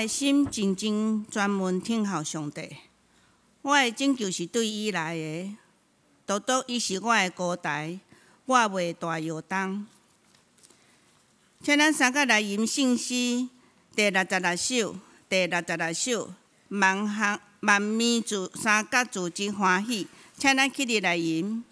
的心真正专门听候上帝。我的拯救是对伊来的，独独伊是我的高台，我袂大摇动。请咱三甲来吟圣诗第66首，第66首，万面自三角自真欢喜，请咱起立来吟。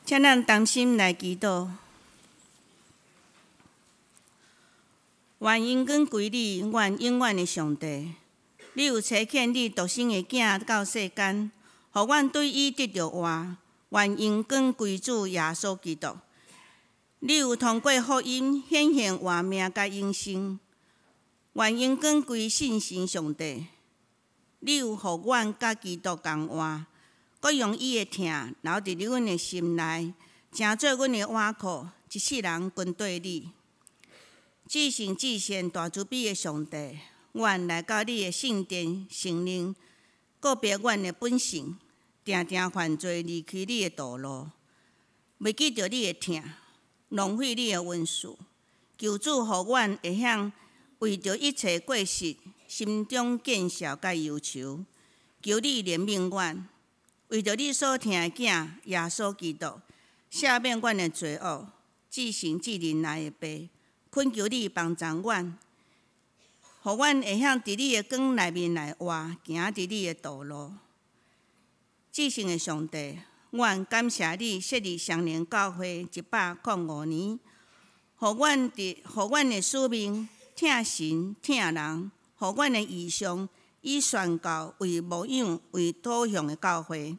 请咱同心来祈祷。愿荣光归你，愿永远的上帝。你有差遣你独生的囝到世间，互阮对伊得着活。愿荣光归主耶稣基督。你有通过福音显现活命甲永生。愿荣光归信神上帝。你有互阮甲基督同活，搁用伊的疼留伫阮的心内，成做阮的碗库，一世人跟对你。至圣至善大慈悲的上帝，阮来到你的圣殿承认，告别阮的本性，定定犯罪，离开你的道路，袂记着你的疼，浪费你的恩赐。求主，互阮会晓为着一切过失，心中建设甲忧愁。求你怜悯阮，为着你所疼的囝耶稣基督，赦免阮的罪恶，至圣至仁爱的爸，恳求你帮助阮，互阮会晓伫你的光内面来活，行伫你的道路。至圣的上帝，阮感谢你设立双年教会105年，互阮的使命疼神疼人，互阮的异象以宣教为牧养为导向的教会。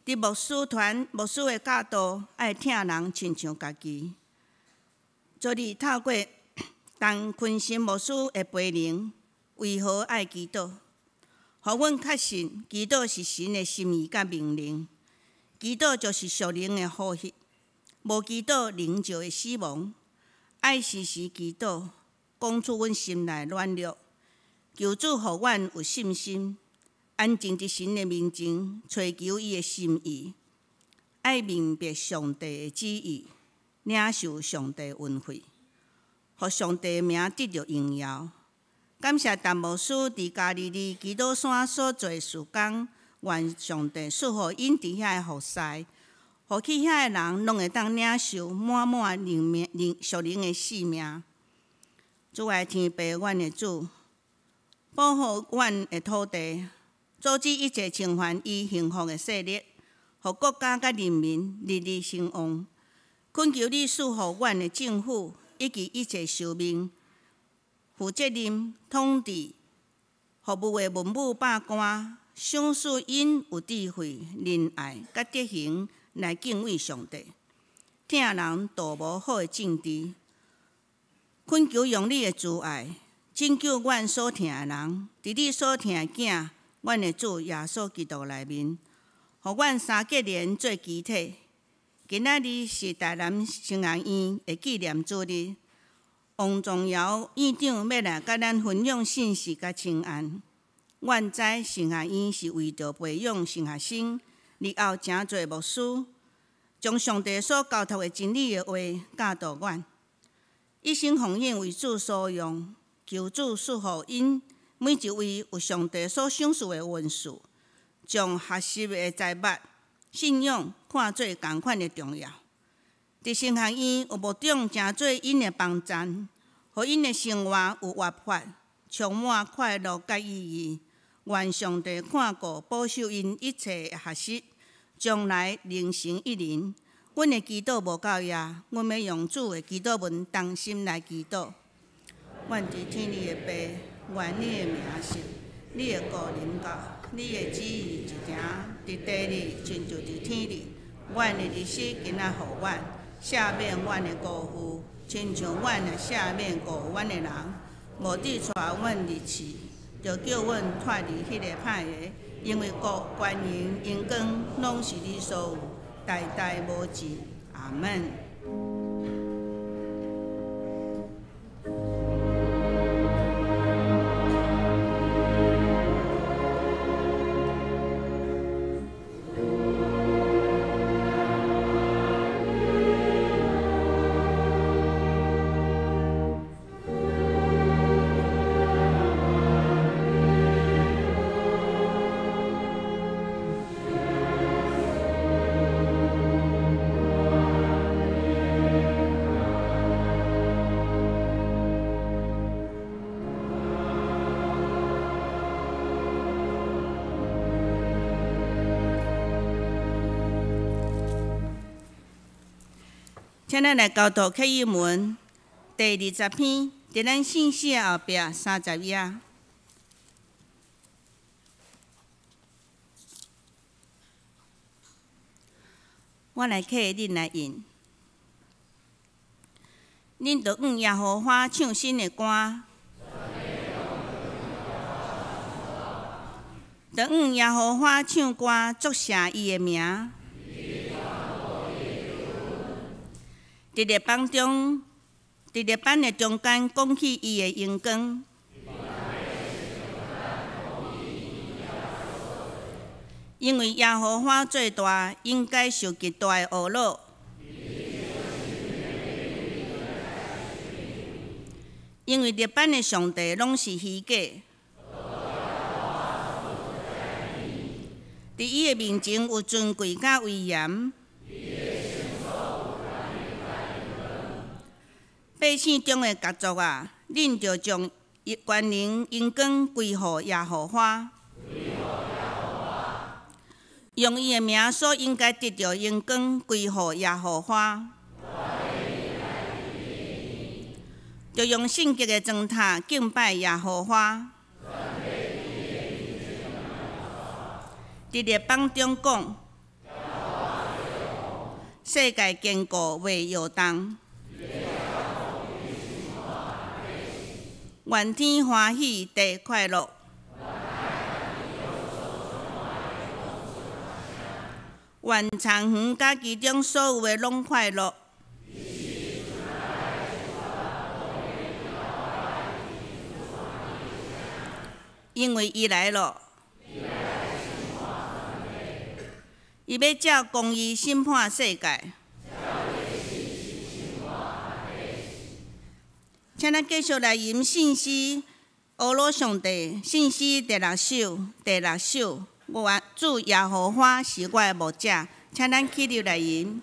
伫牧师的教导，爱疼人亲像家己。昨日透过陈坤新牧师的培灵，为何爱基督？互阮确信基督是神的心意甲命令，基督就是属灵的呼吸，无基督灵就会死亡。爱时时祈祷，讲出阮心内软弱。求主互阮有信心，安静伫神的面前，追求伊的心意，爱明白上帝的旨意，领受上帝恩惠，互上帝的名得着荣耀。感谢陈牧师伫加利利基督山所做事工，愿上帝赐互因伫遐的服侍，互去遐的人拢会当领受满属灵的性命。主爱天父，阮的主，保护阮的土地，阻止一切侵犯伊幸福的势力，互国家甲人民日日兴旺。恳求你赐予阮的政府以及一切受命、负责任、统治、服务的文武百官，赏赐因有智慧、仁爱甲德行来敬畏上帝，疼人道无好的政治。恳求用你的慈爱拯救阮所疼的人，伫你所疼的囝，阮的主耶稣基督内面，互阮三结连做肢体。今仔日是台南圣安院的纪念主日，王宗尧院长要来甲咱分享信息甲请安。阮知圣安院是为着培养神学生，日后诚侪牧师，将上帝所交托的真理的话教导阮，一心奉献为主所用。求主赐予因每一位有上帝所赏赐的恩赐，将学习的财物、信仰看做同款的重要。伫神学院有牧长诚做因的帮衬，互因的生活有活法，充满快乐甲意义。愿上帝看顾保守因一切的学习，将来灵成一人。阮的祈祷无到遐，阮要用主的祈祷文同心来祈祷。阮伫天里的爸，愿你的名圣，你的国临到，你的旨意一定伫地里，亲像伫天里。阮的日时今仔互阮，赦免阮的过负，亲像阮也赦免过阮的人，无抵带阮入去，就叫阮脱离迄个歹个，因为国、权、荣、荣光，拢是你所有，代代无尽。阿门。请咱来交读启示文第20篇，伫咱信息后壁30页。我来刻，恁来印。恁着向耶和华唱新的歌，着向耶和华唱歌，作谢伊的名。伫列邦的中间讲起伊的荣光。因为耶和华最大，应该受极大的懊恼。因为列邦的上帝拢是虚假。伫伊的面前有尊贵甲威严。百姓中的家族啊，恁着将权能、荣光归乎耶和华。用伊的名所应该得到荣光归乎耶和华。就用圣洁的砖塔敬拜耶和华。伫列邦中讲，世界坚固袂摇动。愿天欢喜，地快乐。愿长园甲其中所有的拢快乐。因为伊来了，伊要照公义审判世界。请咱继续来吟信诗，俄罗上帝信诗第6首。第6首，主耶和华是我的牧者，请咱起立来吟。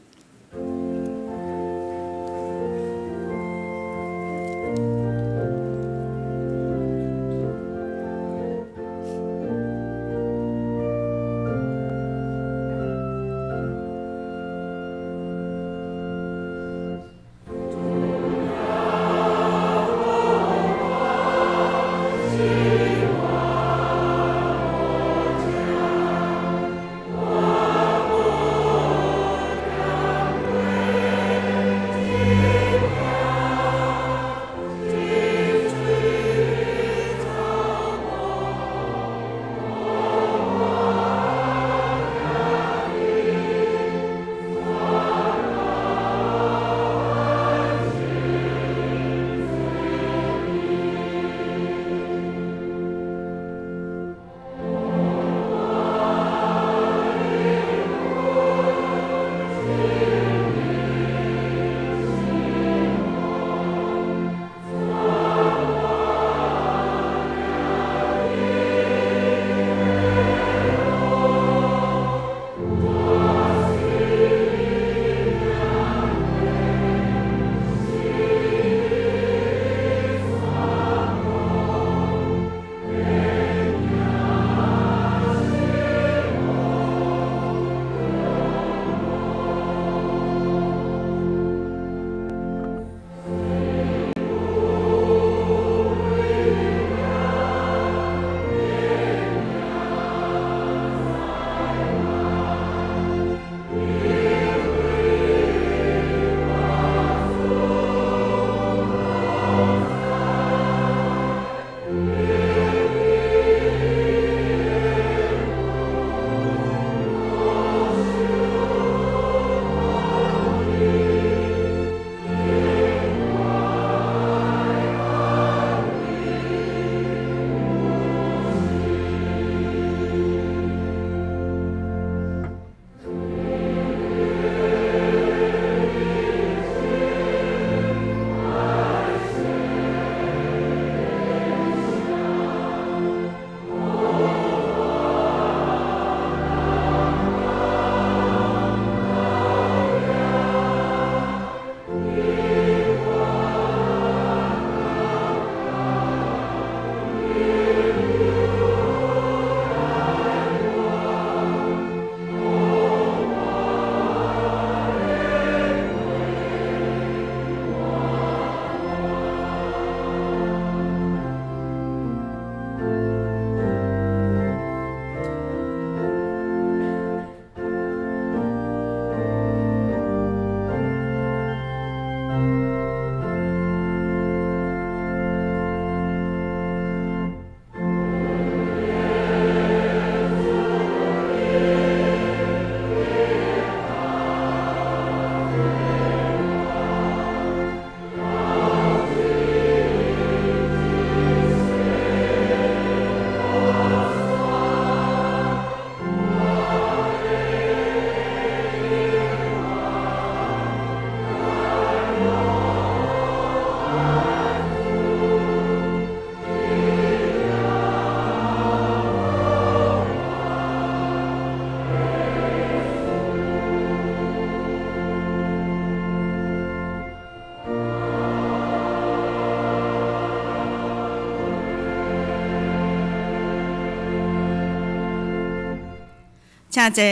请坐。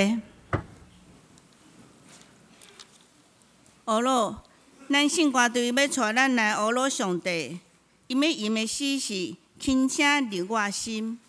乌鲁，咱圣歌队要带咱来乌鲁上帝，因要吟的诗是轻声入我心。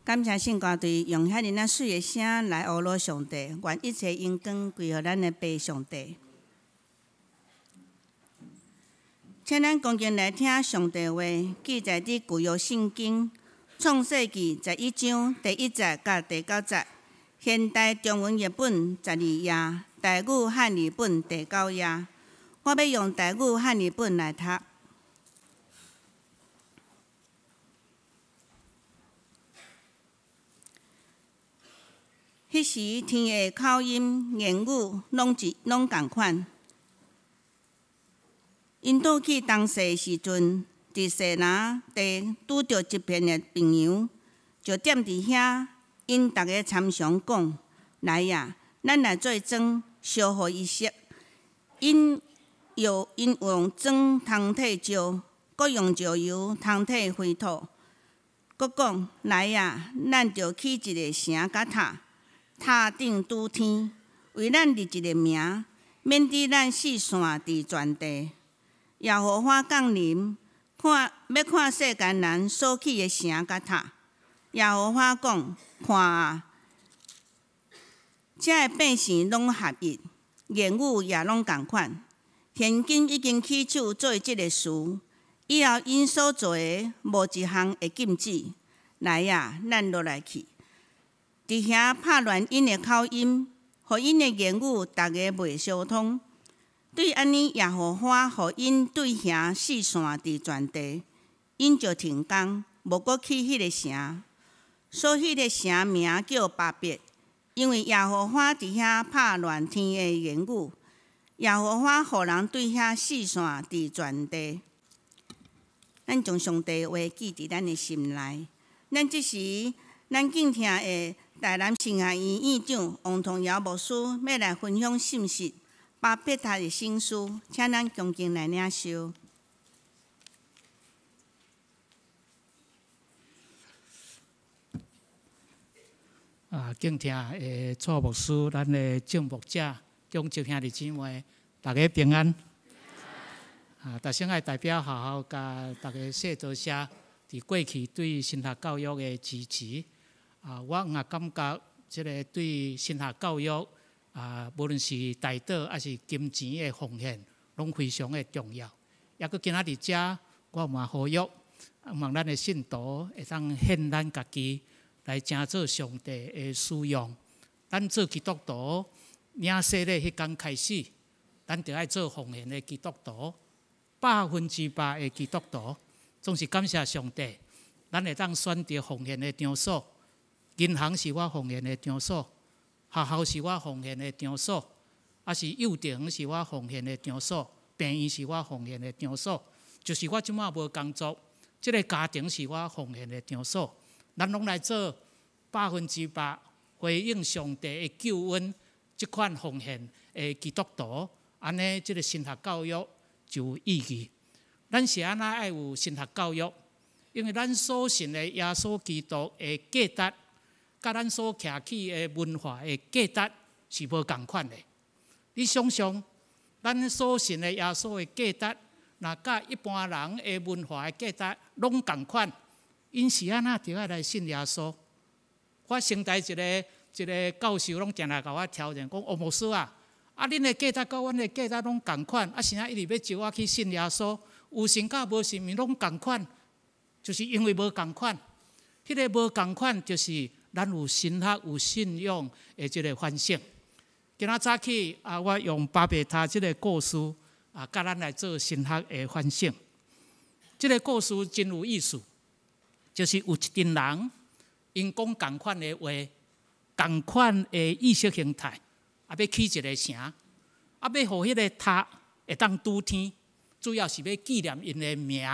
感谢圣歌队用遐尼水的声来乌鲁上帝，愿一切荣光归予咱的爸上帝。请咱恭敬来听上帝话，记载伫旧约圣经创世纪11章第1节到第9节，现代中文译本12页，台语汉语本第9页。我要用台语汉语本来读。迄时天的口音、言语拢共款。因倒去当时的时阵，伫西南地拄着一片的平洋，就踮伫遐，因逐个参详讲：来呀，咱来做庄，烧互伊食。因用庄通体石，搁用石油通体灰土。搁讲：来呀，咱着起一个城甲塔。塔顶拄天，为咱立一个名，免得咱四散伫全地。耶和华降临，要看世间人所起的城甲塔。耶和华讲：看啊，遮的百姓拢合一，言语也拢共款。现今已经起手做即个事，以后因所做的无一项会禁止。来呀，咱落来去。伫遐拍乱因的口音，互因的言语逐个袂相通。对安尼，耶和华互因对遐四散伫全地，因就停工，无搁去迄个城。所以迄个城名叫巴别，因为耶和华伫遐拍乱天的言语。耶和华互人对遐四散伫全地。咱将上帝话记伫咱的心内。咱即时，咱敬听的台南圣爱院院长王同尧牧师要来分享信息，巴别塔的新书，请咱恭敬来领受。敬听的蔡牧师，咱的众牧者、共祝兄弟姊妹，大家平安。大声爱代表学校甲大家说多谢，伫过去对神学教育的支持。我也感觉即个对神学教育无论是代祷还是金钱的奉献，拢非常的重要。也搁今仔日遮，我嘛呼吁，望咱的信徒会当献咱家己。来成做上帝的使用，咱做基督徒，领洗礼迄天开始，咱就爱做奉献的基督徒，100%的基督徒。总是感谢上帝，咱会当选择奉献的场所。银行是我奉献的场所，学校是我奉献的场所，是幼稚园是我奉献的场所，病院是我奉献的场所，就是我即马无工作，即个家庭是我奉献的场所。咱拢来做100%回应上帝的救恩，即款奉献的基督徒，安尼即个神学教育就有意义。咱是安那爱有神学教育，因为咱所信的耶稣基督的价值，甲咱所徛起的文化的价值是无共款的。你想想，咱所信的耶稣的价值，若甲一般人的文化的价值拢共款。因是安那就爱来信耶稣。我先台一个教授拢定来甲我挑战，讲吴牧师啊，恁的价值甲阮的价值拢共款，是啊一直要招我去信耶稣，有信甲无信，咪拢共款，就是因为无共款。迄个无共款，就是咱有神学、有信仰的即个反省。今仔早起我用巴别塔即个故事甲咱来做神学的反省。即个故事真有意思。就是有一群人，因讲同款的话，同款的意识形态，要起一个城，要互迄个塔会当拄天，主要是要纪念因的名，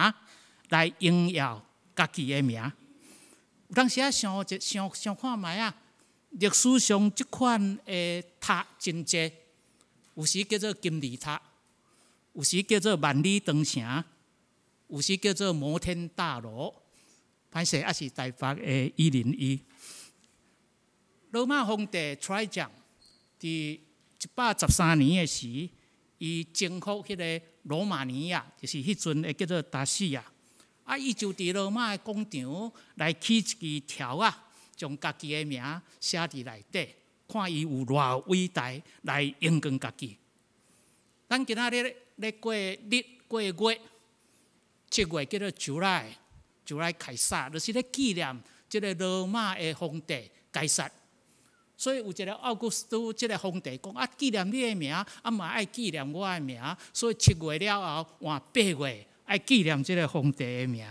来荣耀家己的名。有当时想看卖啊，历史上即款的塔真济，有时叫做金字塔，有时叫做万里长城，有时叫做摩天大楼。歹势，也是台北的101。罗马皇帝 Trajan 伫113年的时，伊征服迄个罗马尼亚，就是迄阵的叫做达西亚。伊就伫罗马的广场来起一支条将家己的名写伫内底，看伊有偌伟大，来荣光家己。咱今仔日咧过日过月，7月叫做 July 凯撒，就是咧纪念即个罗马的皇帝凯撒。所以有一个奥古斯都即个皇帝讲纪念你的名，嘛爱纪念我的名。所以7月了后换8月，爱纪念即个皇帝的名。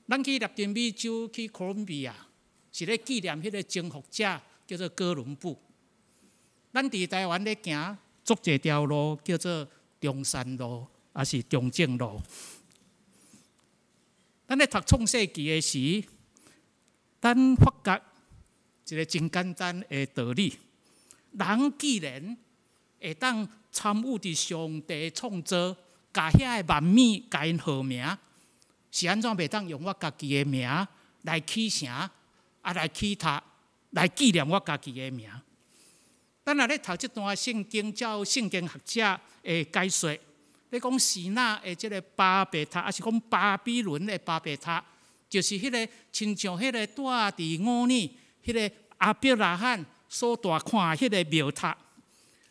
咱去拉丁美洲去哥伦比亚，是咧纪念迄个征服者叫做哥伦布。咱伫台湾咧行足一条路叫做中山路，还是中正路。咱咧读创世纪的时，咱发觉一个真简单的道理：人既然会当参与伫上帝创造，甲遐个万米甲因号名，是安怎袂当用我家己的名来起城，来起塔，来纪念我家己的名？咱若咧读这段圣经，照圣经学者的解说。你讲希腊的这个巴别塔，还是讲巴比伦的巴别塔，就是迄个亲像迄个住伫5年，迄个阿伯拉罕所大看迄个庙塔。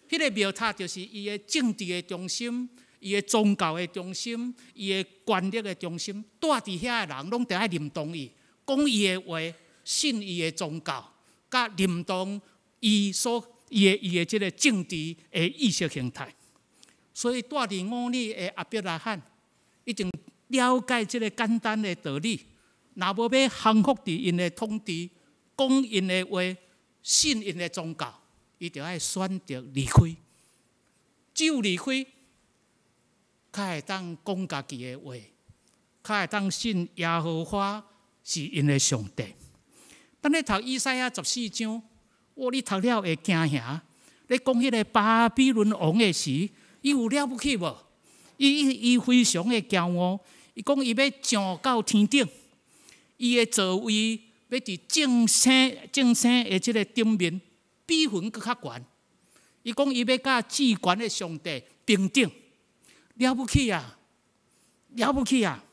迄个庙塔就是伊的政治的中心，伊的宗教的中心，伊的权力的中心。住伫遐的人拢得爱认同伊，讲伊的话，信伊的宗教，甲认同伊的这个政治的意识形态。所以，住伫5年的阿伯拉罕已经了解这个简单的道理。若无要降服伫因的统治，讲因的话，信因的宗教，伊就要选择离开。只有离开，才会当讲家己的话，才会当信耶和华是因的上帝。咱咧读以赛亚14章，你读了会惊吓。咧讲迄个巴比伦王的时，伊有了不起无？伊非常的骄傲。伊讲伊要上到天顶，伊的座位要伫正生的即个顶面，比云搁较悬。伊讲伊要甲至悬的上帝平等，了不起啊！了不起啊！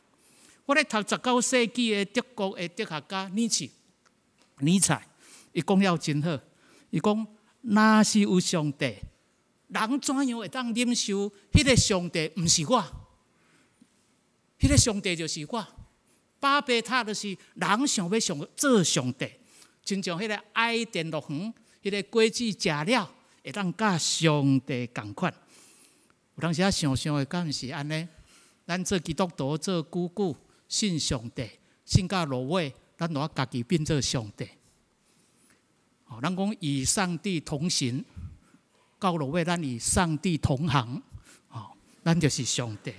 我咧读19世纪的德国的哲学家尼采，伊讲了真好。伊讲，若是有上帝，人怎样会当忍受？迄个上帝毋是我，迄个上帝就是我。巴别塔就是人想要做上帝，亲像迄个爱电乐园，迄个果子食了会当甲上帝同款。有当时啊，想想的，敢毋是安尼？咱做基督徒做久久，信上帝，信到落尾，咱就家己变做上帝。咱讲与上帝同行，到落尾咱与上帝同行，咱就是上帝。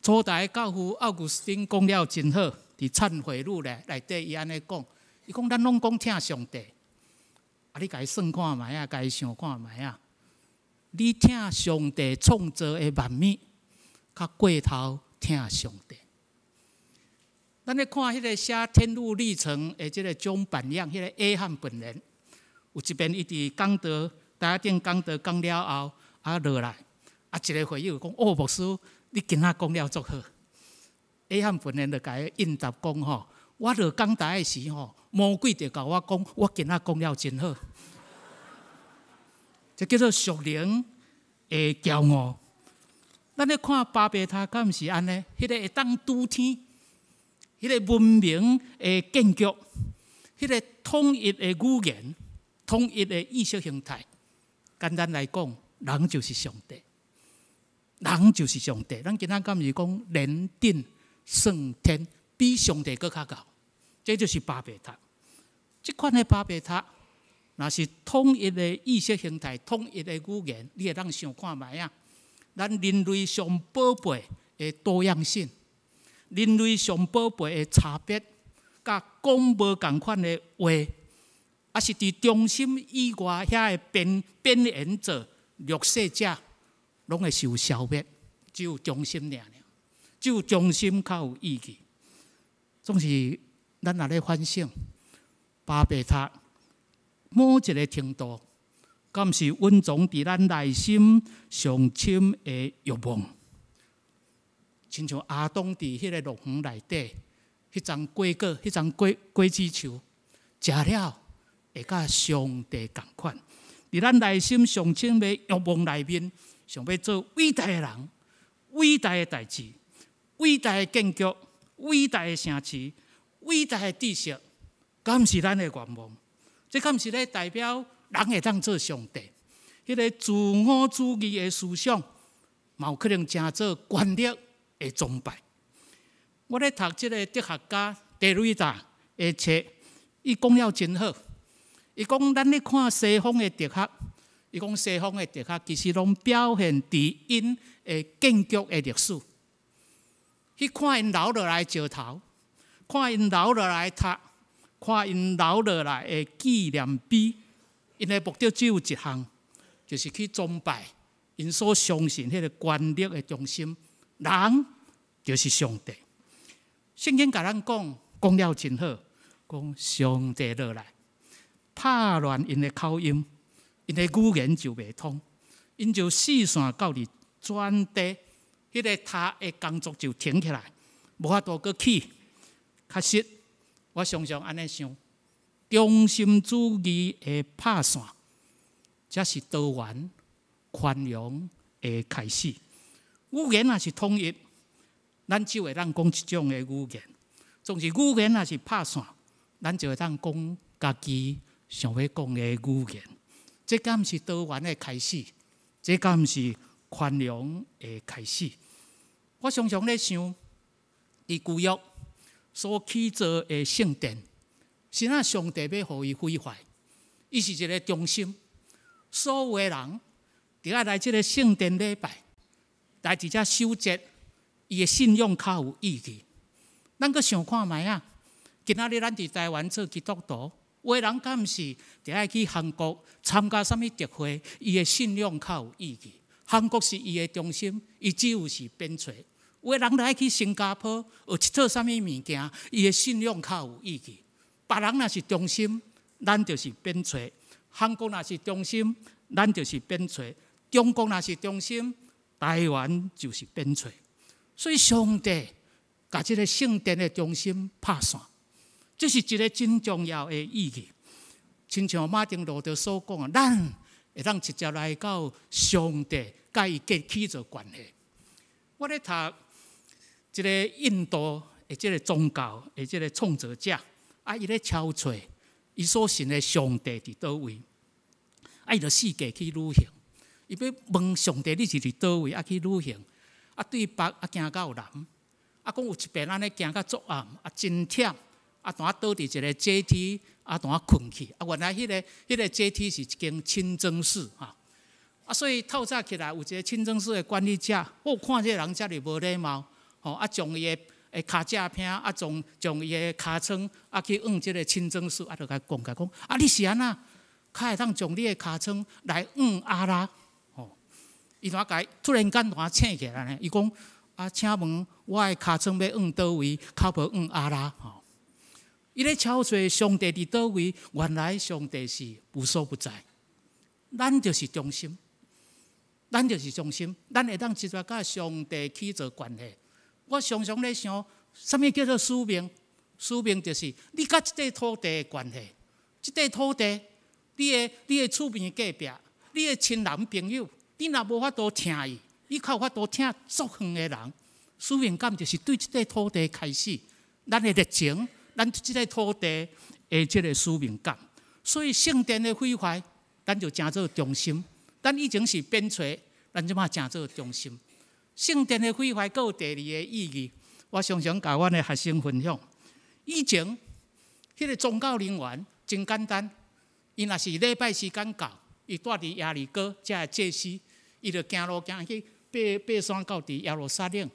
初代教父奥古斯丁讲了真好，伫忏悔录内底伊安尼讲，伊讲咱拢讲听上帝，你家己算看觅啊，家己想看觅啊，你听上帝创造的万物，较过头听上帝。咱咧看迄个写《天路历程》的即个钟板样，迄个约翰本人，有一遍伊伫讲道，大家顶讲道讲了后，落来，一个会友讲：牧师，你今仔讲了足好。约翰本人就甲伊应答讲：我落讲台的时魔鬼就甲我讲，我今仔讲了真好。这叫做属灵的骄傲。咱咧看巴别塔，敢毋是安尼？迄个会当拄天。迄个文明的建筑，迄个统一的语言、统一的意识形态，简单来讲，人就是上帝，人就是上帝。咱今仔敢是讲人定胜天，比上帝更较高，这就是巴别塔。这款的巴别塔，若是统一的意识形态、统一的语言，你会当想看觅啊？咱人类上宝贝的多样性。人类上宝贝的差别，甲讲无共款的话，还是伫中心以外遐的边缘者、弱势者，拢会受消灭。只有中心尔，只有中心较有意义。总是咱若咧反省，巴别塔某一个程度，敢是蕴藏伫咱内心上深的欲望。亲像阿当伫迄个乐园内底，迄张果果，迄张果子树，食了会甲上帝同款。伫咱内心上深的欲望内面，想要做伟大的人、伟大的代志、伟大的建筑、伟大的城市、伟大的知识，敢是咱的愿望？这敢是咧代表人会当做上帝？迄个自我主义的思想，嘛有可能成做权力的崇拜。我咧读即个哲学家德瑞达的册，伊讲了真好。伊讲咱咧看西方的哲学，伊讲西方的哲学其实拢表现伫因的建筑的历史。去看因留落来石头，看因留落来塔，看因留落来的纪念碑，因的目的只有一项，就是去崇拜因所相信迄个权力的中心。人就是上帝。圣经甲咱讲了真好，讲上帝落来，拍乱因的口音，因的语言就袂通，因就四散到伫全地，迄个塔的工作就停起来，无法度搁起。确实，我常常安尼想，中心主义的拍散，才是多元宽容的开始。语言也是统一，咱只会当讲一种的语言。总是语言也是拍散，咱就会当讲家己想要讲的语言。这敢毋是多元的开始？这敢毋是宽容的开始？我常常咧想，伫旧约所起造的圣殿，是那上帝要互伊毁坏，伊是一个中心，所有的人伫爱来这个圣殿礼拜。来伫遮守节，伊的信仰较有意义。咱阁想看觅啊，今仔日咱伫台湾做基督徒，有的人敢毋是得爱去韩国参加什么特会？伊的信仰较有意义。韩国是伊的中心，伊只有是边陲。有的人来去新加坡学一套什么物件，伊的信仰较有意义。别人若是中心，咱就是边陲；韩国若是中心，咱就是边陲；中国若是中心，台湾就是边陲。所以上帝把这个圣殿的中心拍散，这是一个真重要的意义。亲像马丁路德所讲啊，咱会当直接来到上帝甲伊结起做关系。我咧读一个印度的这个宗教的这个创造者，伊咧敲找伊所信的上帝伫倒位，伊就世界去旅行，伊要问上帝你是伫倒位，去旅行，对北行到南，讲有一遍安尼行到足暗，真忝，当倒伫一个阶梯，当困去，原来迄个阶梯是一间清真寺哈。所以透早起来，有一个清真寺的管理者，看这个人遮尔无礼貌，将伊的骹架片，将伊的骹床，去往这个清真寺，就甲讲，你是安那？较会当将你的骹床来往阿拉？伊突然间醒起来呢，伊讲请问我的骹床要往倒位？较无往阿拉？伊咧敲找上帝伫倒位，原来上帝是无所不在，咱就是中心。咱就是中心，咱会当直接甲上帝起做关系。我常常咧想，什么叫做使命？使命就是你甲这块土地的关系。这块土地，你的厝边隔壁，你的亲人朋友，你若无法度听伊，你较有法度听足远的人。使命感就是对这块土地开始，咱的热情，咱这块土地的这个使命感。所以圣殿的毁坏，咱就成做中心。咱以前是边陲，咱即马成做中心。圣殿的毁坏，还有第二个意义。我常常甲阮的学生分享，以前迄个宗教人员真简单，伊若是礼拜时间到，伊住伫耶利哥，遮个祭司，伊就行路行去爬山到伫耶路撒冷，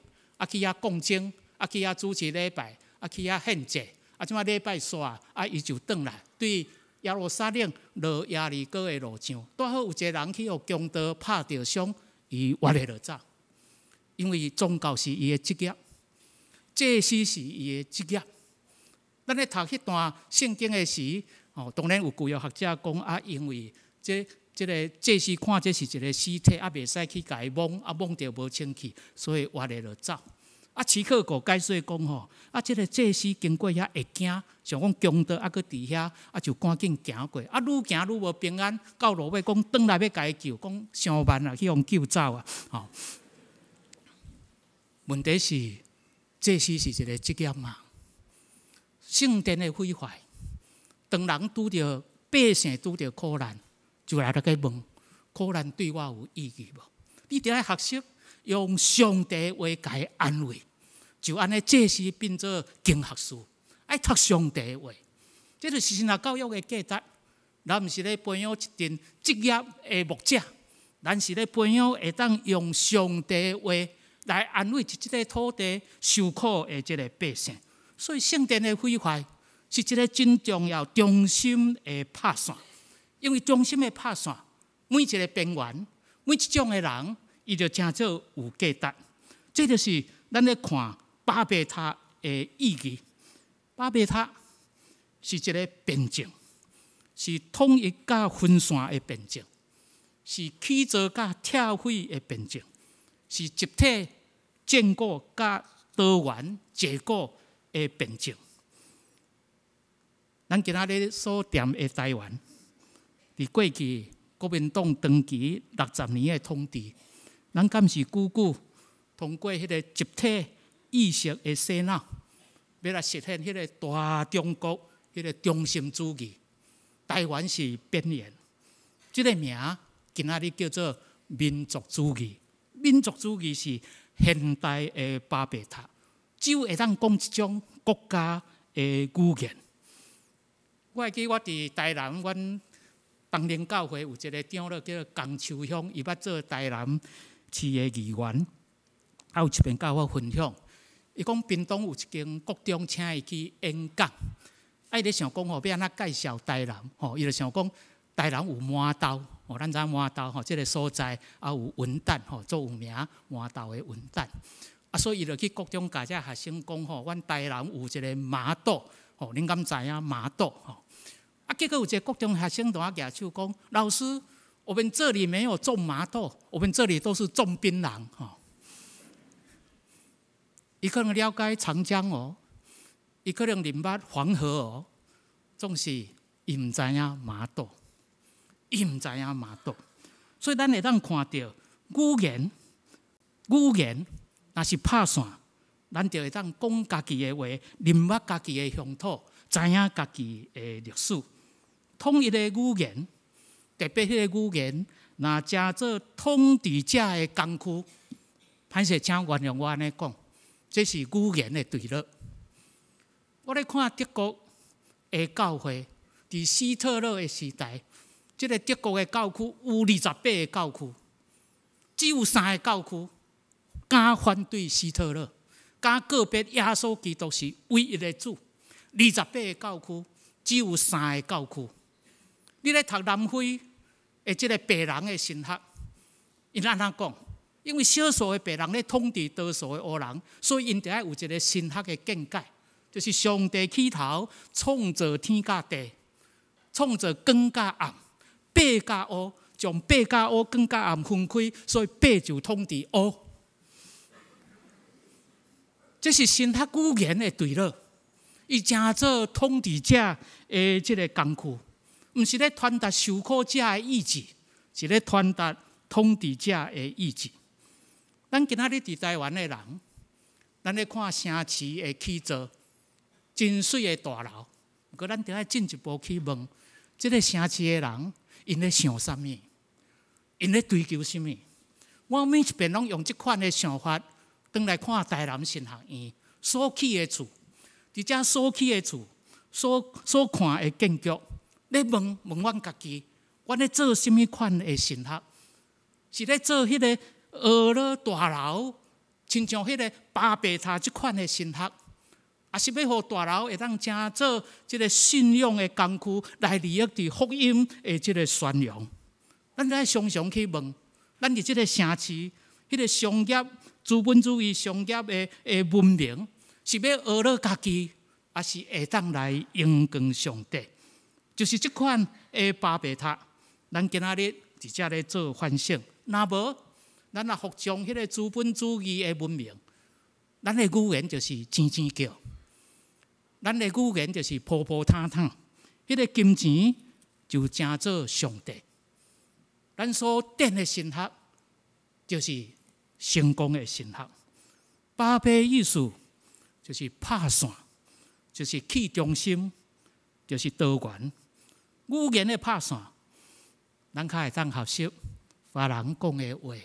去遐讲经，去遐主持礼拜，去遐献祭，即马礼拜煞，伊就转来对。耶路撒冷落耶利哥的路上，拄好有一个人去互强盗拍着伤，伊活下就走。因为宗教是伊的职业，祭司是伊的职业。咱咧读迄段圣经的时，当然有旧约学者讲因为这个祭司看这是一个尸体，袂使去甲伊摸着无清气，所以活下就走。齐克果解说讲这个祭司经过遐会惊，想讲强盗搁伫遐，就赶紧行过。愈行愈无平安，到路尾讲转来要甲伊救，讲上万去互救走啊！问题是祭司是一个职业嘛？圣殿的毁坏，当人拄着百姓拄着苦难，就来甲问：苦难对我有意义无？你得爱学习。用上帝话甲伊安慰，就安尼，这是变做经学士，爱读上帝话。这就是神学教育的价值。咱毋是咧培养一群职业的牧者，咱是咧培养会当用上帝话来安慰这个土地受苦的这个百姓。所以圣殿的毁坏是一个真重要中心的拍散，因为中心的拍散，每一个边缘，每一种的人。伊就真做有价值，这就是咱咧看巴别塔的意义。巴别塔是一个边境，是统一甲分散的边境，是起造甲拆毁的边境，是集体建构甲多元结构的边境。咱今仔日所踮的台湾，伫过去国民党长期60年的统治。咱敢是久久通过迄个集体意识的洗脑，要来实现迄个大中国迄个中心主义。台湾是边缘，这个名今仔日叫做民族主义。民族主义是现代的巴别塔，只有会当讲一种国家的语言。我会记我伫台南，阮东陵教会有一个长老叫江秋香，伊捌做台南市的议员，有一遍甲我分享，伊讲屏东有一间国中请伊去演讲，伊咧想讲吼，要安怎介绍台南吼，伊就想讲台南有麻豆吼，咱知麻豆吼，即个所在也有文旦吼，做有名麻豆的文旦。所以伊就去国中甲遮学生讲吼，阮台南有一个麻豆吼，恁敢知影麻豆吼？结果有一个国中学生同我举手讲，老师，我们这里没有种麻豆，我们这里都是种槟榔吼。伊可能了解长江哦，伊可能认捌黄河哦，总是伊毋知影麻豆，伊毋知影麻豆。所以咱会当看到语言若是拍线，咱就会当讲家己的话，认捌家己的乡土，知影家己的历史。统一的语言，特别迄个语言，若加做统治者的工具，歹势，请原谅我安尼讲，这是语言的对立。我咧看德国的教会，伫希特勒的时代，即个德国的教区有28个教区，只有3个教区敢反对希特勒，敢告别耶稣基督是唯一的主。28个教区只有3个教区。你咧读南非的即个白人的神学，因安怎讲？因为少数的白人咧统治多数的黑人，所以因得要有一个神学的见解，就是上帝起头创造天甲地，创造光甲暗，白甲黑，将白甲黑、光甲暗分开，所以白就统治黑。这是神学语言的对立，伊正做统治者的即个工具。毋是咧传达受苦者的意志，是咧传达统治者的意志。咱今仔日伫台湾的人，咱咧看城市的起造，真水的大楼，不过咱得爱进一步去问，即个城市的人，因咧想啥物？因咧追求啥物？我每一遍拢用即款的想法，转来看台南神学院所起的厝，伫遮所起的厝，所看的建筑。咧问阮家己，阮咧做什么款的神学？是咧做迄个俄勒大楼，亲像迄个巴别塔即款的神学，也是要互大楼会当正做即个信仰的工具，来利益伫福音的即个宣扬。咱来常常去问，咱伫即个城市，迄个商业资本主义商业的文明，是要学了家己，还是会当来荣光上帝？就是即款的巴别塔，咱今仔日伫遮咧做反省。若无，咱若服从迄个资本主义的文明，咱的语言就是吱吱叫，咱的语言就是扑扑坦坦。迄个金钱就正做上帝。咱所典的神学就是成功的神学。巴别意思就是拍线，就是去中心，就是多元。语言的拍线，咱较会当学习别人讲的话，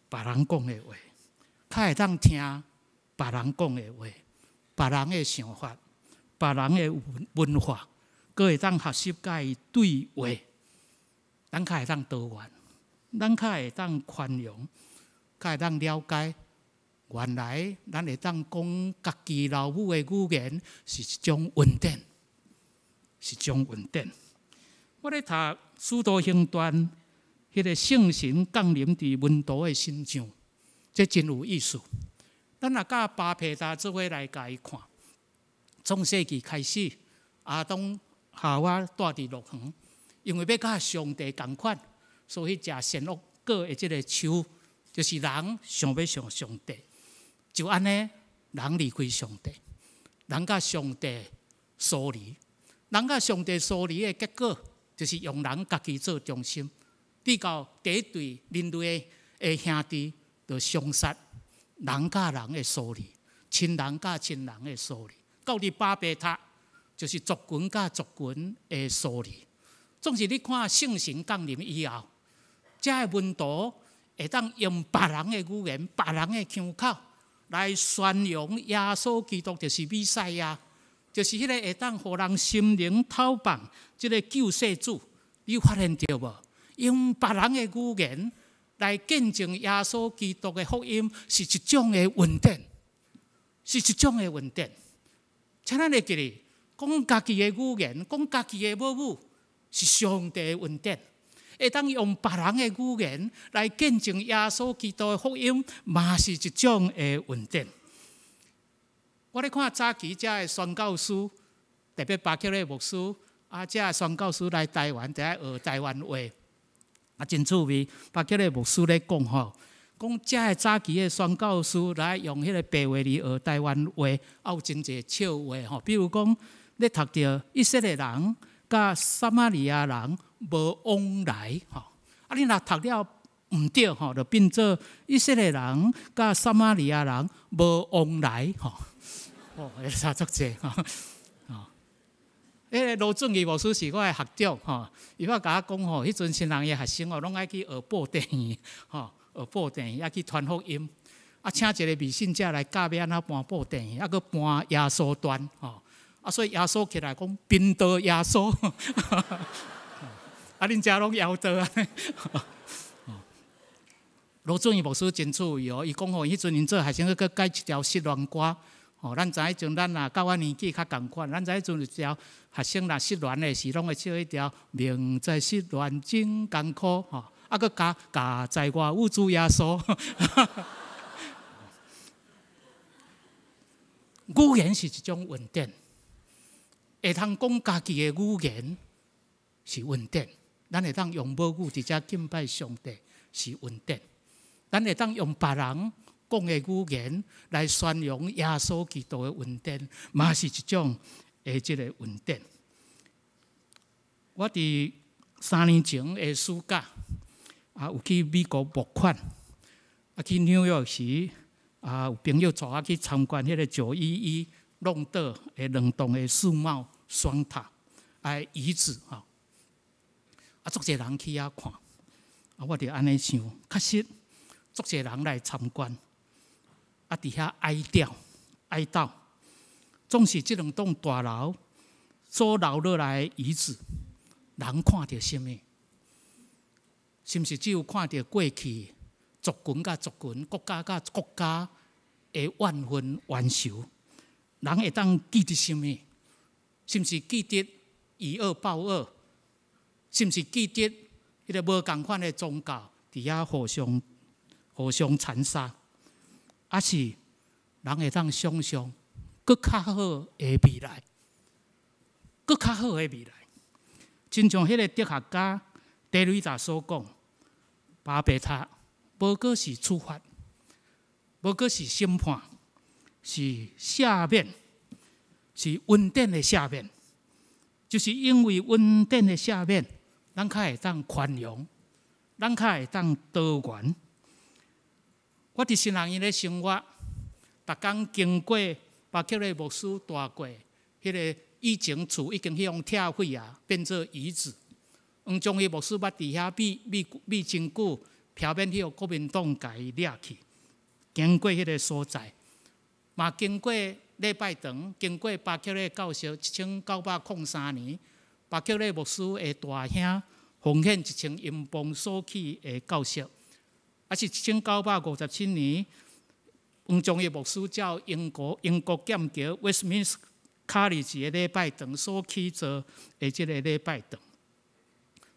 别人讲的话，较会当听别人讲的话，别人的想法，别人的文化，阁会当学习甲伊对话。咱较会当多元，咱较会当宽容，较会当了解。原来咱会当讲家己老母的语言是一种恩典。是种恩典。我咧读《使徒行传》，迄个圣神降临伫门徒的身上，这真有意思。咱若甲巴别塔做伙来甲伊看，创世纪开始，亚当夏娃住伫乐园，因为要甲上帝同款，所以食善恶果的即个树，就是人想要像上帝，就安尼人离开上帝，人甲上帝疏离。人甲上帝疏离的结果，就是用人家己做中心，直到第一对人类的兄弟就相杀，人甲人的疏离，亲人甲亲人的疏离，到伫巴别塔就是族群甲族群的疏离。总是你看圣神降临以后，这个门徒会当用别人的语言、别人的腔口来宣扬耶稣基督就是弥赛亚。就是迄个会当互人心灵透放，即个救世主，你发现到无？用别人的语言来见证耶稣基督的福音，是一种的恩典，是一种的稳定。请咱会记哩，讲家己的语言，讲家己的母语，是上帝的稳定。会当用别人的语言来见证耶稣基督的福音，嘛是一种的稳定。我咧看早期遮的宣教师，特别巴克勒牧师，遮宣教师来台湾，就爱学台湾话，真趣味。巴克勒牧师咧讲吼，讲遮的早期的宣教师来用迄个白话字学台湾话，有真侪笑话吼。比如讲，咧读到以色列人甲撒玛利亚人无往来吼，你若读了毋对吼，就变做以色列人甲撒玛利亚人无往来吼。差足济吼。迄个罗俊义牧师是我的学长吼，伊捌甲我讲吼，迄阵新人的学生哦，拢爱去学布袋戏吼，学布袋戏，去传福音，请一个未信者来教要安怎搬布袋戏，佫搬耶稣传吼，所以耶稣起来讲宾道耶稣，恁遮拢摇道啊。罗俊义牧师真趣味哦，伊讲吼，迄阵因做学生佫改一条失恋歌。咱知迄阵，咱若甲我年纪较共款，咱知迄阵一条学生若失恋的时，拢会唱迄条“明知失恋真艰苦”吼，佫加在我有主耶稣。语言是一种稳定，会通讲家己的语言是稳定，咱会当用母语伫遮敬拜上帝是稳定，咱会当用别人讲的语言来宣扬耶稣基督的稳定，嘛是一种即个稳定。我伫3年前的暑假有去美国募款，去纽约时有朋友带我去参观迄个911弄倒的2栋的世贸双塔遗址吼，足侪人去遐看，我就安尼想，确实足侪人来参观。伫遐哀悼，总是即2栋大楼所留落来的遗址，人看到什么？是毋是只有看到过去族群甲族群、国家甲国家的怨愤冤仇？人会当记得什么？是毋是记得以恶报恶？是毋是记得迄个无共款的宗教伫遐互相残杀？还是人会当想象更较好的未来，更较好的未来。亲像迄个哲学家德雷达所讲，巴别塔无过是处罚，无过是审判，是赦免，是稳定的赦免。就是因为稳定的赦免，咱较会当宽容，咱较会当多元。我伫新人院咧生活，逐工经过巴克勒牧师带过迄个以前厝已经用拆毁啊，变做遗址。黄忠义牧师捌伫遐秘真久，漂免去国民党甲伊掠去。经过迄个所在，嘛经过礼拜堂，经过巴克勒教授1903年，巴克勒牧师的大兄奉献1000英镑所起的教授。是1957年，黄忠义牧师照英国剑桥 Westminster College 的礼拜堂所起造的这个礼拜堂。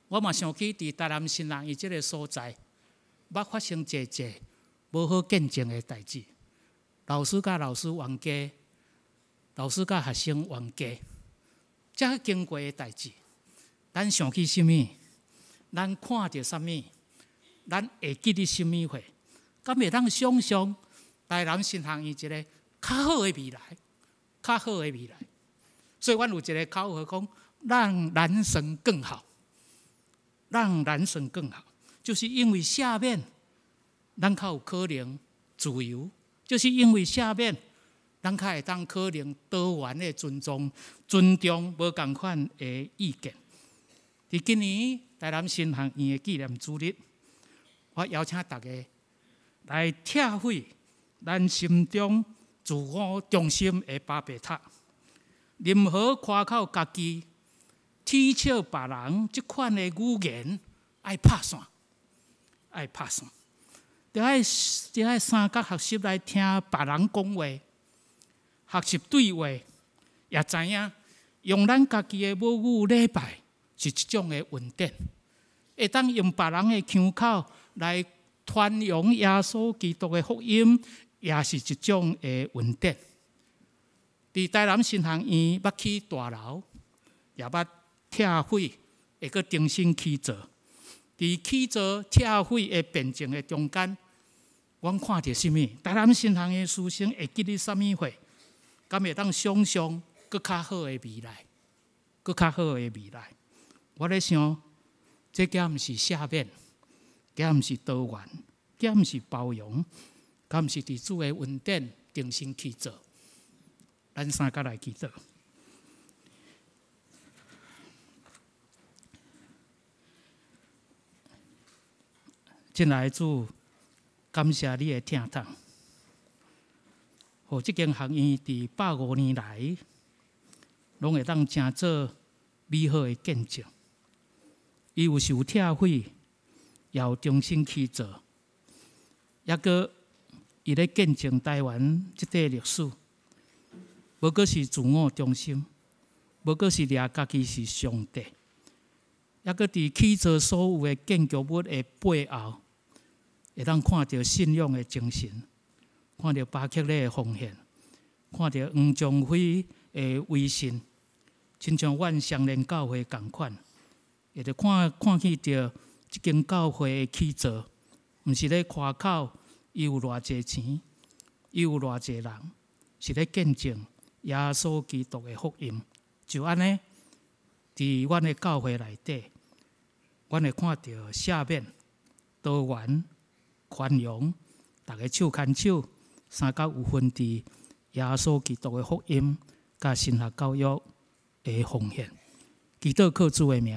我嘛想起伫台南新人伊这个所在，捌发生侪无好见证的代志。老师甲老师冤家，老师甲学生冤家，才经过的代志。咱想起什么？咱看到什么？咱会记得什么货？敢会当想象台南新学院一个较好的未来，较好的未来。所以，阮有一个口号讲：让人生更好，让人生更好。就是因为赦免，咱较有可能自由；就是因为赦免，咱较会当可能多元的尊重无同款的意见。伫今年台南新学院的纪念主日。我邀请大家来拆毁咱心中自我中心的巴别塔。任何夸口家己、踢笑别人这款的语言，爱拍散，爱拍散。就爱三角学习来听别人讲话，学习对话，也知影用咱家己的母语礼拜是一种的稳定，会当用别人的腔口来传扬耶稣基督的福音，也是一种的稳定。伫台南新学院捌起大楼，也捌拆毁，会阁重新起造。伫起造拆毁的变境的中间，阮看到什么？台南新学院师生会记得什么货？敢会当想象更较好的未来？更较好的未来？我咧想，这敢毋是赦免，敢毋是多元，敢毋是包容，敢毋是伫主的恩典重新起造？咱三甲来祈祷。亲爱的主，感谢你的听筒，互这间学院伫150年来，拢会当成做美好的见证。伊有受拆毁，也有重新起造，也阁伊咧见证台湾这块历史。无过是自我中心，无过是掠家己是上帝，也阁伫起造所有的建筑物的背后。会当看到信仰的精神，看到巴克勒的奉献，看到黄宗辉的威信，亲像阮相连教会同款，会着看去到即间教会的起造，毋是咧夸口，伊有偌济钱，伊有偌济人，是咧见证耶稣基督的福音。就安尼，伫阮的教会内底，阮会看到赦免、多元。宽容，大家手牵手，三角有分伫耶稣基督的福音，甲神学教育的奉献。祈祷靠主的名，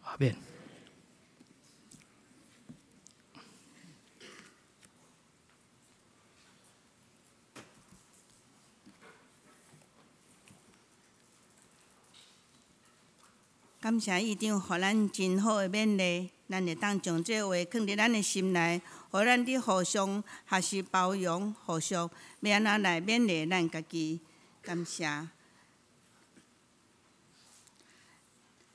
阿免。感谢议长，互咱真好的勉励，咱会当将这话放伫咱的心内，互咱伫互相学习包容，互相要安怎来勉励咱家己。感谢。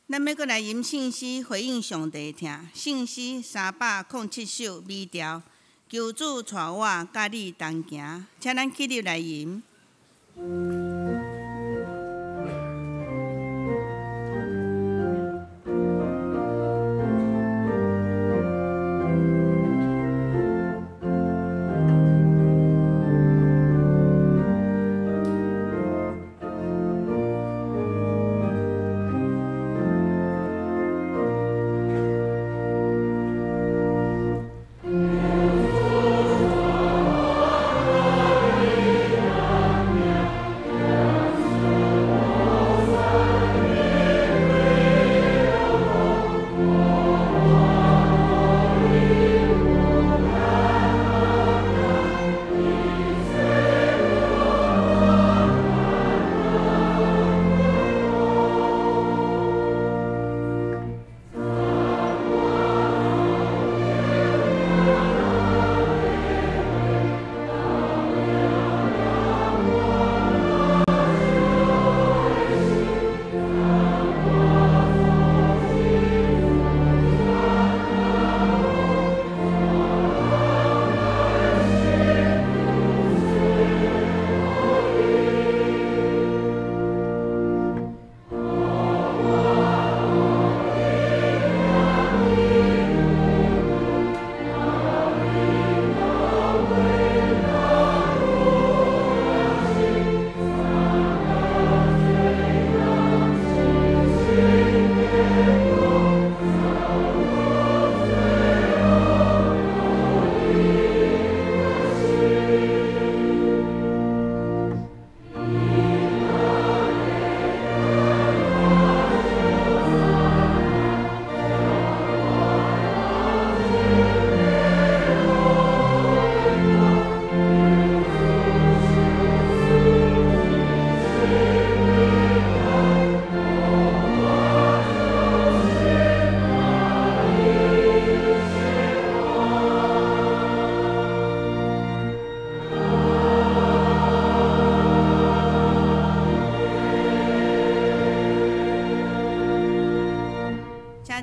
咱要阁来吟圣诗回应上帝听，圣诗307首美调，求主带我甲你同行，请咱起立来吟。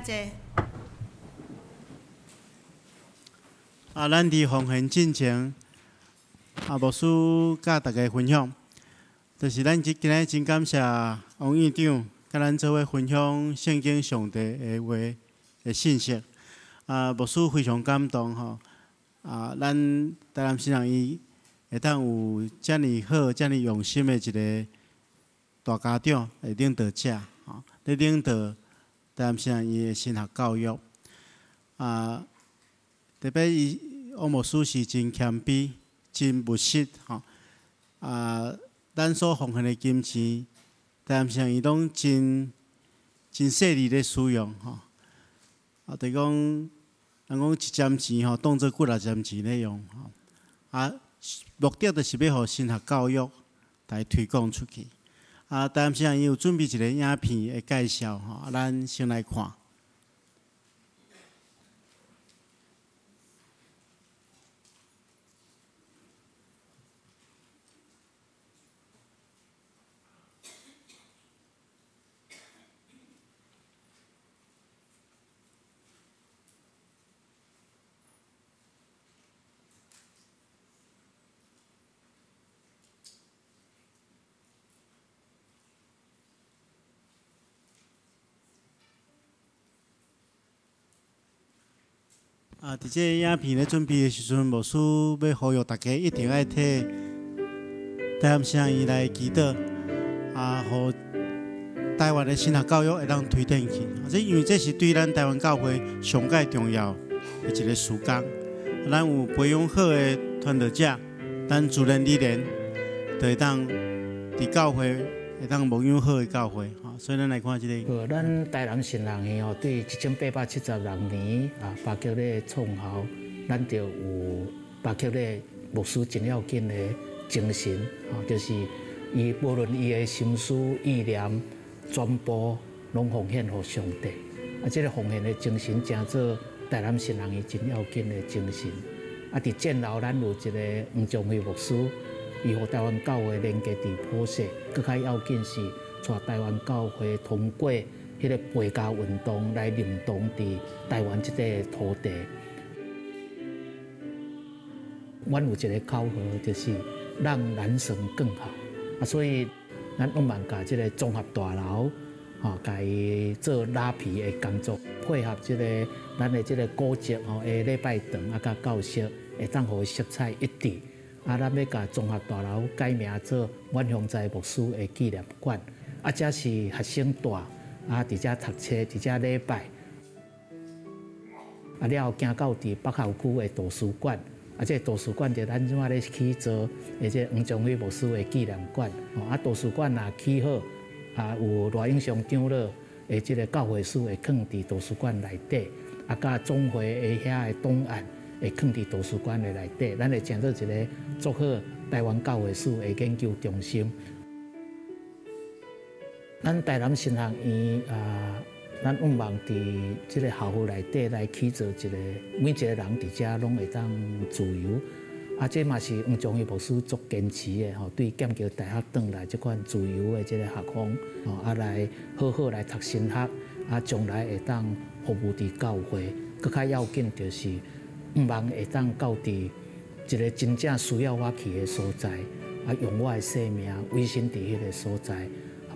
济。咱伫奉献进前，牧师甲大家分享，就是咱今日真感谢王院长，甲咱做伙分享圣经上帝的话的信息。牧师非常感动吼。咱台南新人伊会当有遮尔好、遮尔用心的一个大家长来领导者，来领导台南新人伊的神学教育。特别王牧师是真谦卑、真务实吼。咱所奉献的金钱，台南新人伊拢真细腻咧使用吼。就讲，人讲一针钱吼，当做几啊针钱咧用吼。目的就是要互神学教育来推广出去。台南新人伊有准备一个影片的介绍吼，咱先来看。伫这个影片咧准备的时阵，牧师要呼吁大家一定要替台南新人伊来祈祷，互台湾的神学教育会当推展去。因为这是对咱台湾教会上界重要的一个事工。咱有培养好的传道者，咱自然而然就会当伫教会会当牧养好的教会。所以咱来看这个。咱台南新人的对1876年巴结咧创校，咱就有巴结咧牧师真要紧的精神，就是伊无论伊的心思意念，全部拢奉献给上帝。这个奉献的精神，正做台南新人伊真要紧的精神。伫战后，咱有一个黄宗辉牧师，伊和台湾教会连接伫普世，更较要紧是。带台湾教会通过迄个培教运动来认同伫台湾这块土地。阮有一个口号，就是让南省更好。所以咱往万甲这个综合大楼，甲伊做拉皮的工作，配合这个咱的这个古迹的礼拜堂甲教室，会当互色彩一致。咱要甲综合大楼改名做阮乡在牧师的纪念馆。这是学生大伫遮读册，伫遮礼拜。了后行到伫北校区的图书馆，这图书馆就咱怎咧去做，这黄宗辉牧师的纪念馆。图书馆若起好，有赖永祥长老的这个教会书会放伫图书馆内底，甲总会的遐的档案会放伫图书馆的内底，咱会建做一个做好台湾教会史的研究中心。咱台南新学院咱望望伫即个校务内底来起做一个，每一个人伫遮拢会当自由。这嘛是黄宗辉牧师足坚持的对剑桥大学转来即款自由的即个学风，来好好来读神学，将来会当服务伫教会。更较要紧就是望会当到伫一个真正需要我去的所在，用我的生命委身伫迄个所在。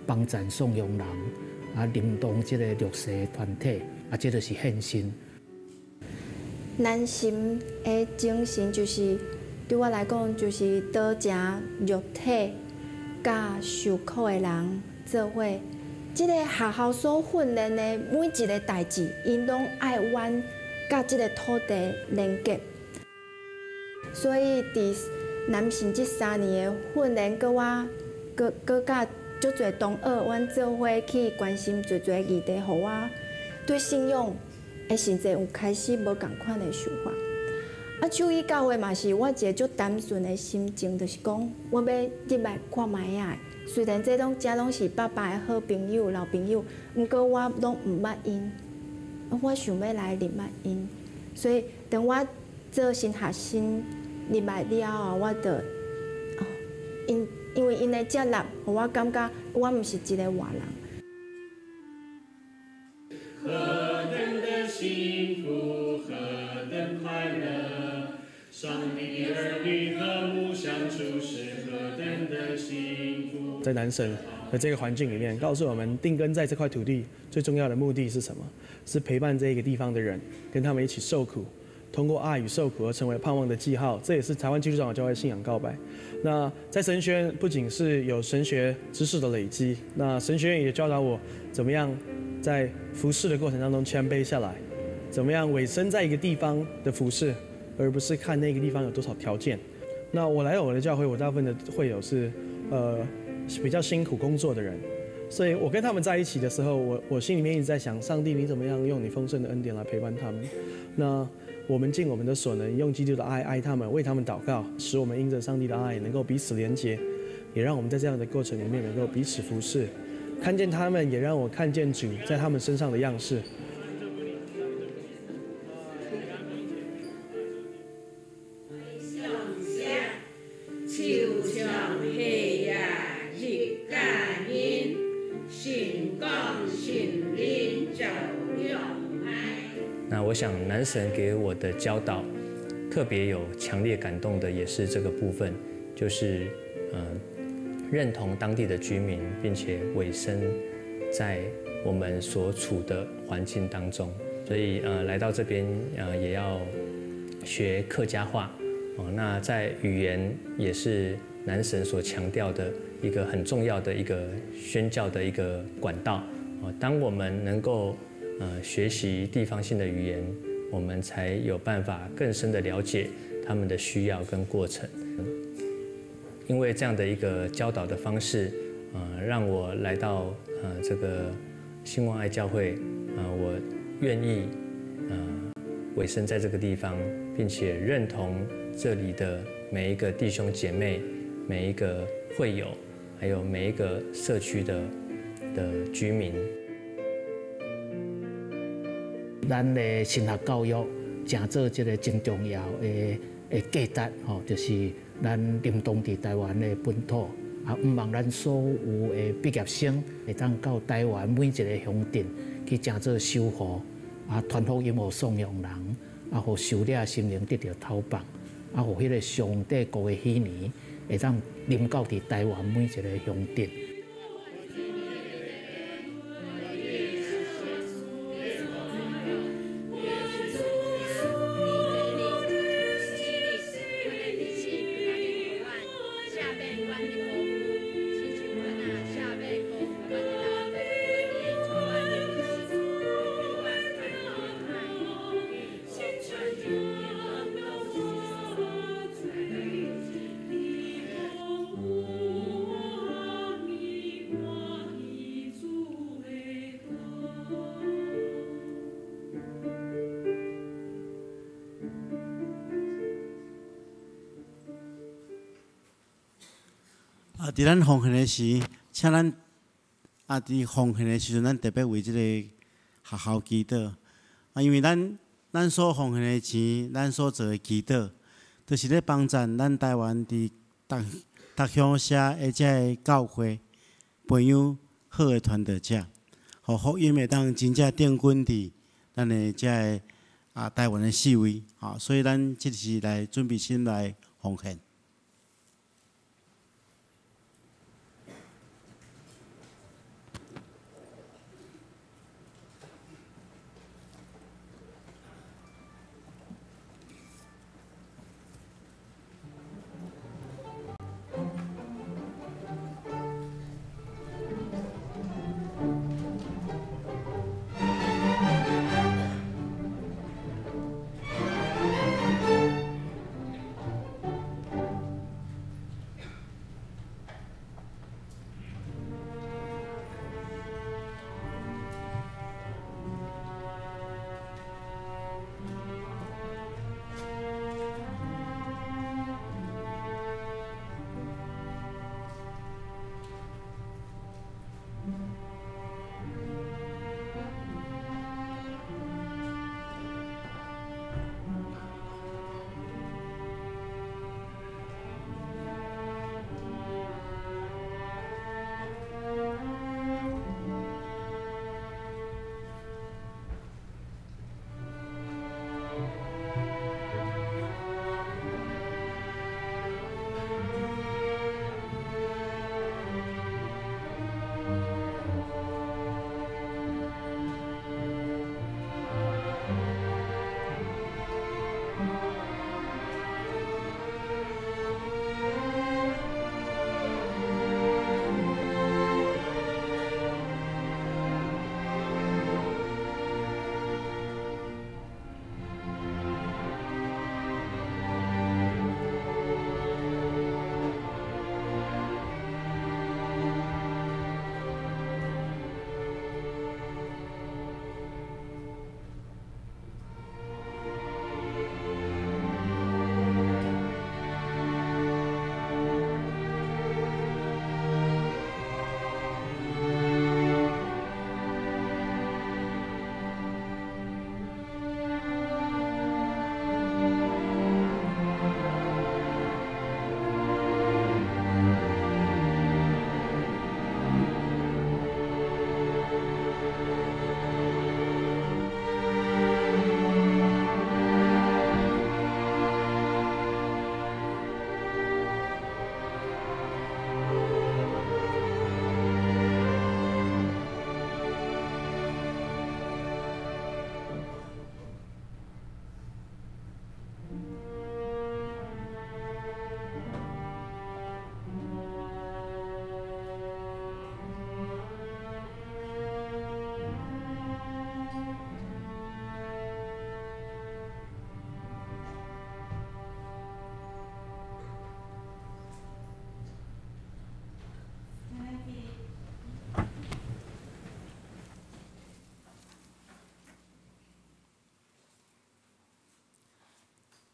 帮赞颂用人，认同这个弱势团体，这就是献身。南心的精神就是对我来讲，就是多正肉体甲受苦的人做伙。这个学校所训练的每一个代志，因拢爱阮甲这个土地连接。所以伫南信这3年的训练，搁甲足侪同学，阮做伙去关心侪侪议题，互我对信仰的甚至有开始无共款的想法。手艺教会嘛是我一个足单纯的心情，就是讲我要入来看卖啊。虽然这拢是爸爸的好朋友、老朋友，毋过我拢毋捌因，我想要来入捌因。所以等我做新学生入来了后，我就因为因的接纳，互我感觉我毋是一个外人。上帝的儿女和睦相处是何等的幸福。在南神的这个环境里面，告诉我们定根在这块土地最重要的目的是什么？是陪伴这个地方的人，跟他们一起受苦，通过爱与受苦而成为盼望的记号。这也是台湾基督长老教会信仰告白。那在神学院不仅是有神学知识的累积，那神学院也教导我怎么样在服侍的过程当中谦卑下来，怎么样委身在一个地方的服侍，而不是看那个地方有多少条件。那我来到我的教会，我大部分的会友是比较辛苦工作的人，所以我跟他们在一起的时候，我心里面一直在想，上帝你怎么样用你丰盛的恩典来陪伴他们？那我们尽我们的所能，用基督的爱爱他们，为他们祷告，使我们因着上帝的爱能够彼此连结，也让我们在这样的过程里面能够彼此服侍，看见他们，也让我看见主在他们身上的样式。那我想南神给我的教导，特别有强烈感动的也是这个部分，就是认同当地的居民，并且委身在我们所处的环境当中。所以来到这边也要学客家话那在语言也是南神所强调的一个很重要的一个宣教的一个管道当我们能够学习地方性的语言，我们才有办法更深的了解他们的需要跟过程。因为这样的一个教导的方式，让我来到这个兴旺爱教会，我愿意委身在这个地方，并且认同这里的每一个弟兄姐妹、每一个会友，还有每一个社区的居民。咱的神学教育真做一个真重要的价值就是咱临当伫台湾的本土毋望咱所有的毕业生会当到台湾每一个乡镇去真做守护传福音互颂扬人互受了心灵得到透放互迄个上帝国的喜年会当临到伫台湾每一个乡镇。伫咱奉献的时，请咱伫奉献的时阵，咱特别为这个学校祈祷因为咱所奉献的钱，咱所做的祈祷，都是咧帮助咱台湾伫各乡社而且教会培养好的传道者，互福音会当真正定根伫咱的这个台湾的四围所以咱即是来准备心来奉献。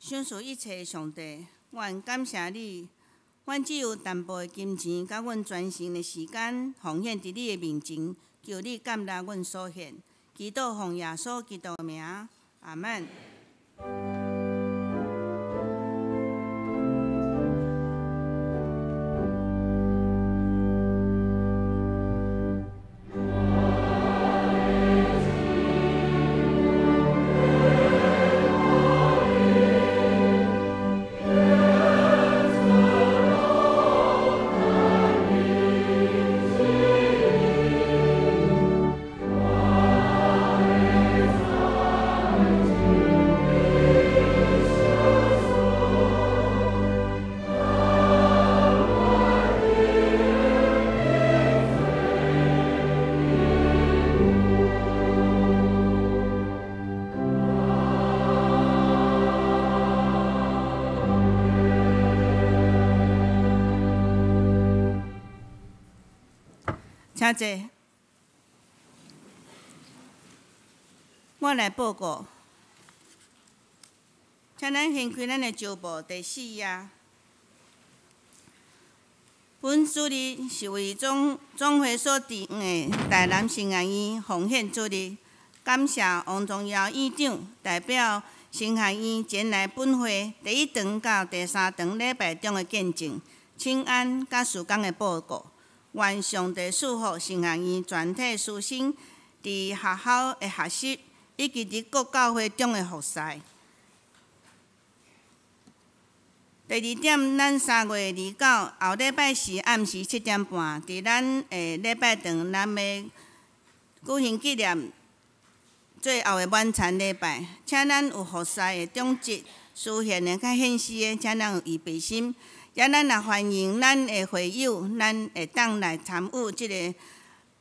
享受一切的上帝，阮感谢你，阮只有淡薄的金钱，甲阮全心的时间奉献伫你的面前，求你接纳阮所献。祈祷奉耶稣基督的名，阿门。请坐，我来报告。请咱掀开咱的旧报第4页。本主日是为总会所伫院的台南新安院奉献主日，感谢王宗尧院长代表新安院前来本会第1堂到第3堂礼拜中的见证、请安甲事工的报告。愿上帝赐福新安院全体师生伫学校的学习，以及伫各教会中的服侍。第2点，咱3月29后礼拜4暗时7点半，伫咱的礼拜堂，咱要举行纪念最后的晚餐礼拜，请咱有服侍的长职、书献的、较献诗的，请咱有预备心。也咱也欢迎咱的会友，咱会当来参与即个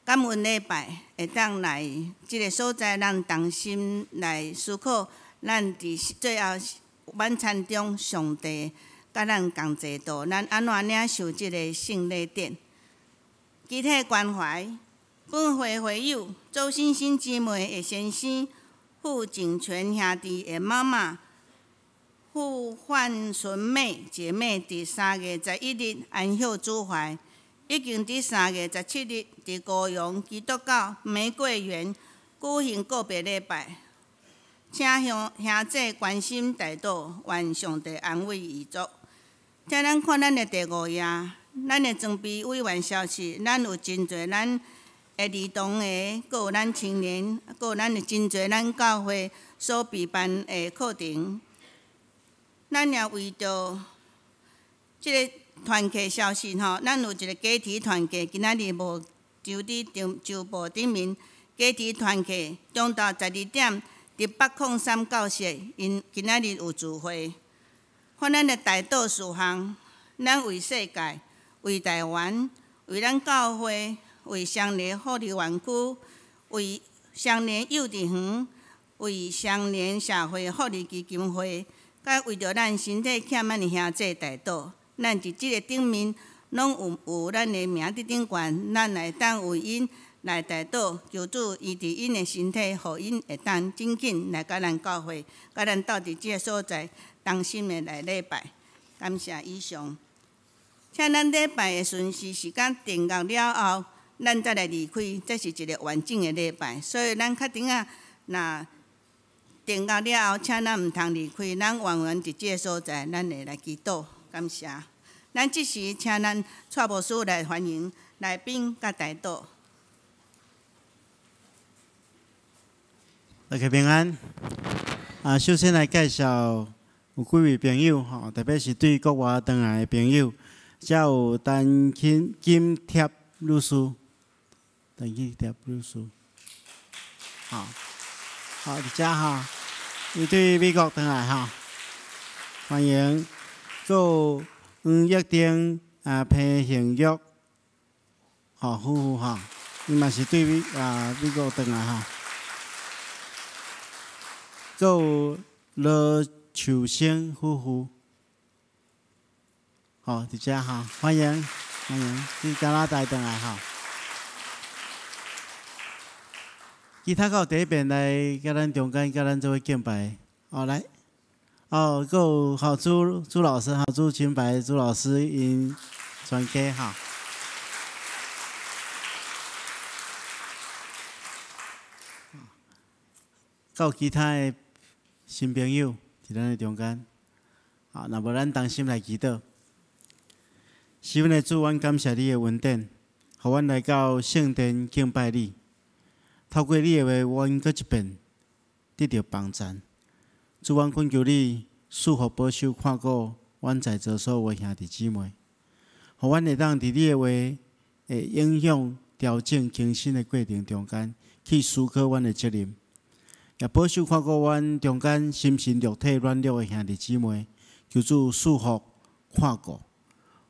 感恩礼拜，会当来即个所在，咱同心来思考，咱伫最后晚餐中，上帝甲咱共齐道，咱安怎领受即个圣礼典。集体关怀，本会会友、周欣欣姊妹的先生、傅景全兄弟的妈妈。傅焕纯妹姐妹伫3月11日安享主怀，已经伫3月17日伫高雄基督教玫瑰园举行告别礼拜。请兄姐关心代祷，愿上帝安慰遗族。请咱看咱的第5页，咱的装备委员消息，咱有真侪咱的儿童的，阁有咱青年，阁有咱的真侪咱教会所备办的课程。咱也为着即个团契消息吼，咱有一个家庭团契，今仔日无就伫周报顶面。家庭团契中昼12点伫803教室，因今仔日有聚会。看咱的代祷事项，咱为世界、为台湾、为咱教会、为双连福利园区、为双连幼稚园、为双连社会福利基金会。甲为着咱身体欠咱的兄弟代祷，咱伫即个顶面拢有咱的名伫顶悬，咱来当为因来代祷，求主医治因的身体，互因会当真紧来甲咱教会，甲咱斗伫即个所在，同心的来礼拜。感谢以上。请咱礼拜的顺序时间定到了后，咱再来离开，这是一个完整的礼拜，所以咱确定啊，若定到了后，请咱毋通离开，咱完全伫即个所在，咱会来祈祷，感谢。咱即时请咱蔡牧师来欢迎来宾甲代祷。大家平安。首先来介绍有几位朋友吼，特别是对国外回来的朋友，遮有陈金贴律师，陈金贴律师，好。好，伫遮吼，伊对美国回来吼，欢迎。阁有黄玉丁皮幸玉，夫妇吼，伊嘛是对美国回来吼。阁有罗秋生夫妇，伫遮吼，欢迎，伫加拿大回来吼。其他到第一遍来，甲咱中间，甲咱做伙敬拜。来，哦，还有朱老师，朱清白朱老师因全家哈。还有其他的新朋友伫咱的中间，好，那么咱同心来祈祷。希望的主，阮感谢你的恩典，互阮来到圣殿敬拜你。透过你的话，阮搁一遍得到帮助。主，阮恳求你赐福保守看顾阮在座所有兄弟姊妹，互阮会当伫你的话会影响调整更新的过程中间，去思考阮的责任，也保守看顾阮中间心神肉体软弱的兄弟姊妹，求主赐福看顾。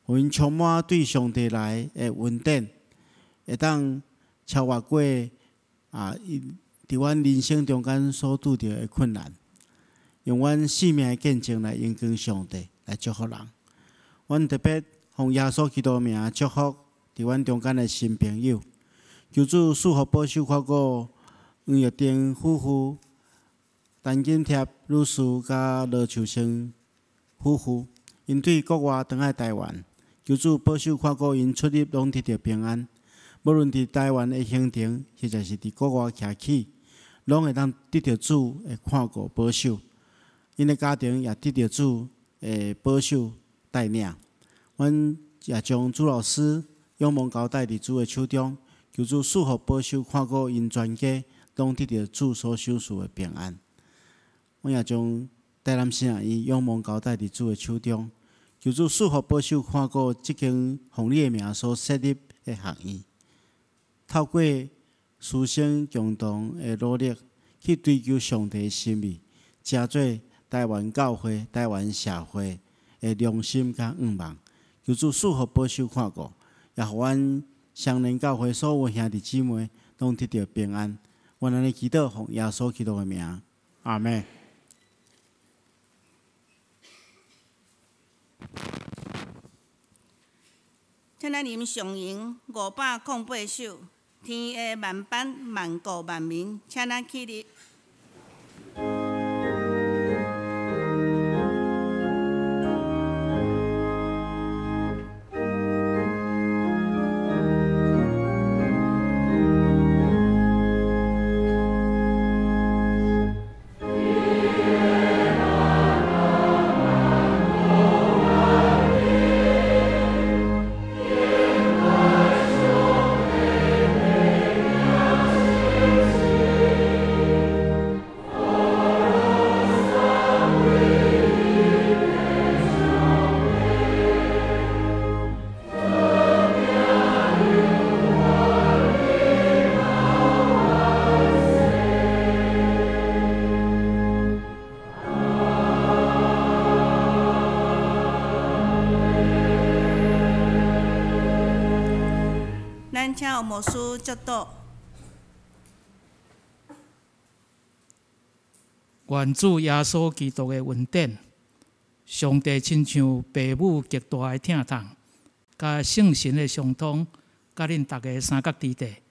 互因充满对上帝来的恩典，会当超越过伫阮人生中间所拄着的困难，用阮生命的见证来荣光上帝，来祝福人。阮特别奉耶稣基督名祝福伫阮中间的新朋友，求主赐福保守看顾黄玉丁夫妇、陈金贴女士甲罗秋生夫妇，因对国外返来台湾。求主保守看顾因出入拢得到平安，无论伫台湾的行程，或者是伫国外徛起，拢会当得到主的看顾保守。因的家庭也得到主的保守带领。阮也将朱老师仰望交代伫主的手中，求主赐福保守看顾因全家拢得到主所赏赐的平安。阮也将台南圣医仰望交代伫主的手中。求主赐福保守看顾即间奉你的名所设立的学院，透过师生共同的努力，去追求上帝的心意，加做台湾教会、台湾社会的良心甲愿望。求主赐福保守看顾，也互阮相连教会所有兄弟姊妹拢得到平安。阮安尼祈祷，奉耶稣基督的名，阿门。请咱吟上吟508首，天下万般万国万民，请咱起立。咱请有牧师祝祷。愿主耶稣基督的恩典，上帝亲像父母极大的疼痛，甲圣神的相通，甲恁大家三角地带，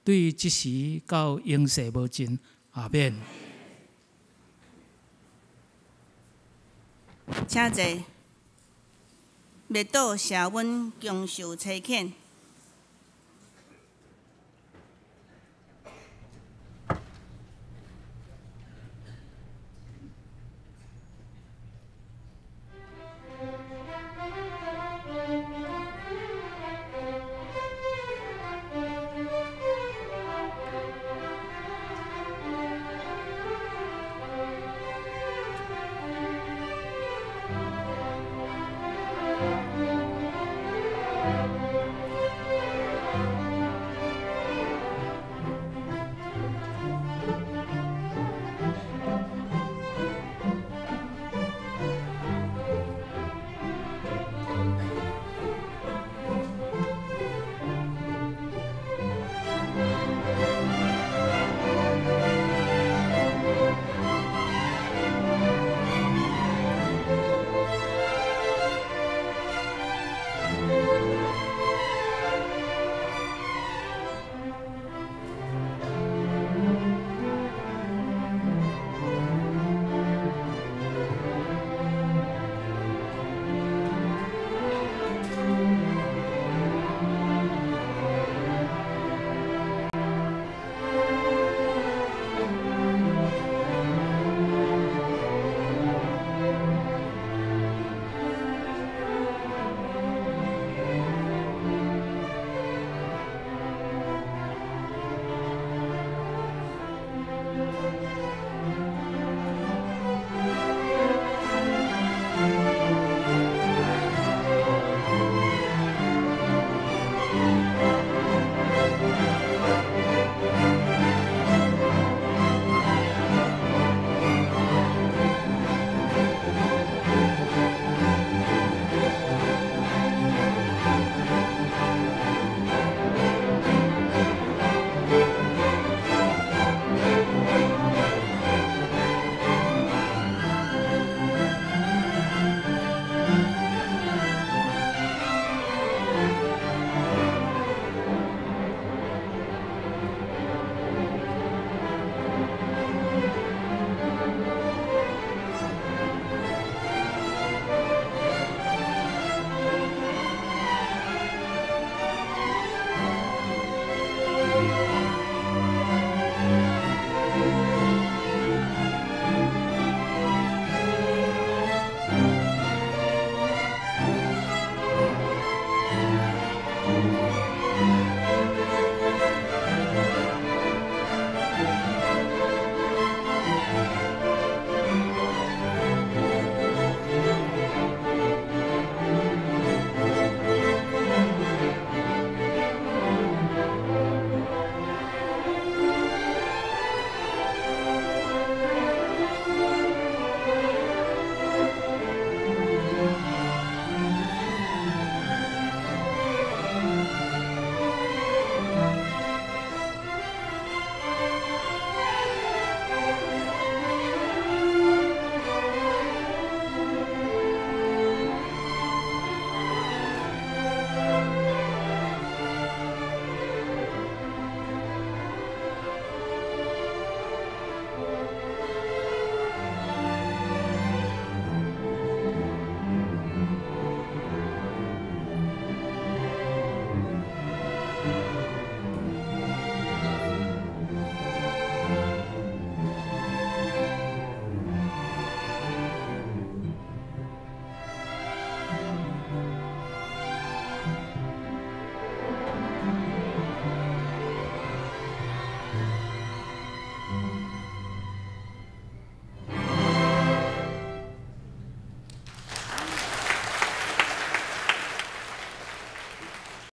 对即时到永世无尽。阿免。请坐，灭岛社阮共受差遣。